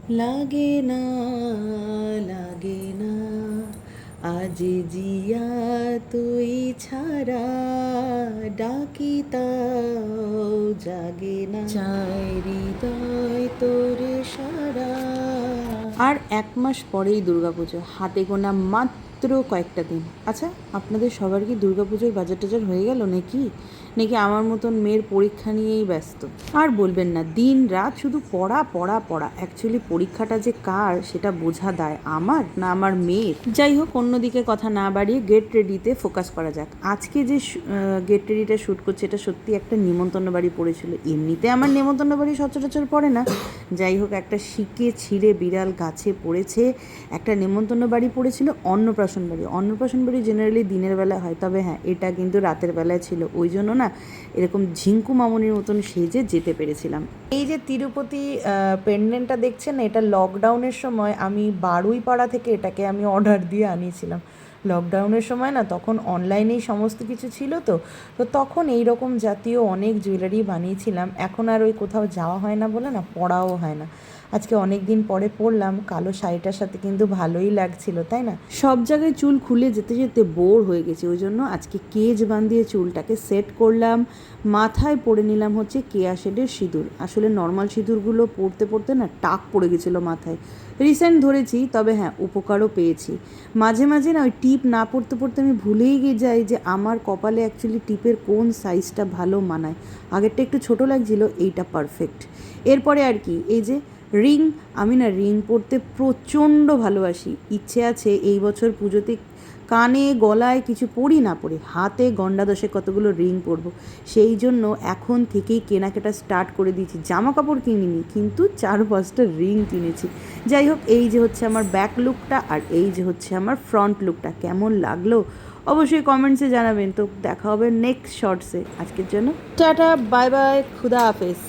লাগে না, লাগে না, আজ জিয়া তুই ছাড়া, ডাকি তাও জাগে না, চায় হৃদয় তোর সারা। আর 1 মাস পরেই দুর্গাপুজো, হাতে গোনা মাত্র কয়েকটা দিন। আচ্ছা, আপনাদের সবার কি দুর্গাপুজোর বাজার টাজার হয়ে গেল নাকি নাকি আমার মতন মেয়ের পরীক্ষা নিয়েই ব্যস্ত? আর বলবেন না, দিন রাত শুধু পড়া পড়া পড়া। অ্যাকচুয়ালি পরীক্ষাটা যে কার সেটা বোঝা দায় আমার না আমার মেয়ের? যাই হোক, অন্যদিকে কথা না বাড়িয়ে গেট রেডিতে ফোকাস করা যাক। আজকে যে গেট রেডিটা শ্যুট করছে, এটা সত্যি একটা নিমন্ত্রণ বাড়ি পড়েছিল। এমনিতে আমার নিমন্ত্রণ বাড়ি সচরাচর পড়ে না, যাই হোক একটা শিকে ছিঁড়ে বিড়াল গাছে পড়েছে। একটা নেমন্তন্ন বাড়ি পড়েছিল, অন্নপ্রাশন বাড়ি। অন্নপ্রাশন বাড়ি জেনারেলি দিনের বেলা হয়, তবে হ্যাঁ এটা কিন্তু রাতের বেলায় ছিল, ওই জন্য না এরকম ঝিঙ্কু মামনির মতন সেজে যেতে পেরেছিলাম। এই যে তিরুপতি পেন্ডেন্টটা দেখছেন না, এটা লকডাউনের সময় আমি বারুইপাড়া থেকে এটাকে আমি অর্ডার দিয়ে আনিয়েছিলাম। লকডাউনের সময় না, তখন অনলাইনেই সমস্ত কিছু ছিল, তো তখন এই রকম জাতীয় অনেক জুয়েলারি বানিয়েছিলাম। এখন আর ওই কোথাও যাওয়া হয় না বলে না পরাও হয় না। আজকে অনেক দিন পরে পরলাম, কালো শাড়িটার সাথে কিন্তু ভালোই লাগছিল, তাই না? সব জায়গায় চুল খুলে যেতে যেতে বোর হয়ে গেছে, ওই জন্য আজকে কেজ বাঁধিয়ে চুলটাকে সেট করলাম। মাথায় পরে নিলাম হচ্ছে কেয়া শেডের সিঁদুর। আসলে নর্মাল সিঁদুরগুলো পরতে পরতে না টাক পড়ে গেছিলো মাথায়। রিসেন্ট ধরেছি, তবে হ্যাঁ উপকারও পেয়েছি। মাঝে মাঝে না ওই টিপ না পড়তে পড়তে আমি ভুলেই গিয়ে যাই যে আমার কপালে অ্যাকচুয়ালি টিপের কোন সাইজটা ভালো মানায়। আগেরটা একটু ছোটো লাগছিল, এইটা পারফেক্ট। এরপরে আর কি, এই যে রিং, আমি না রিং পরতে প্রচণ্ড ভালোবাসি। ইচ্ছে আছে এই বছর পুজোতে কানে গলায় কিছু পরি না পরে হাতে গন্ডা দশে কতগুলো রিং পরবো। সেই জন্য এখন থেকেই কেনাকাটা স্টার্ট করে দিয়েছি। জামা কাপড় কিনিনি, কিন্তু 4-5টা রিং কিনেছি। যাই হোক, এই যে হচ্ছে আমার ব্যাক লুকটা, আর এই যে হচ্ছে আমার ফ্রন্ট লুকটা। কেমন লাগলো অবশ্যই কমেন্টসে জানাবেন। তো দেখা হবে নেক্সট শর্টসে। আজকের জন্য টাটা, বাই বাই, খুদা হাফেজ।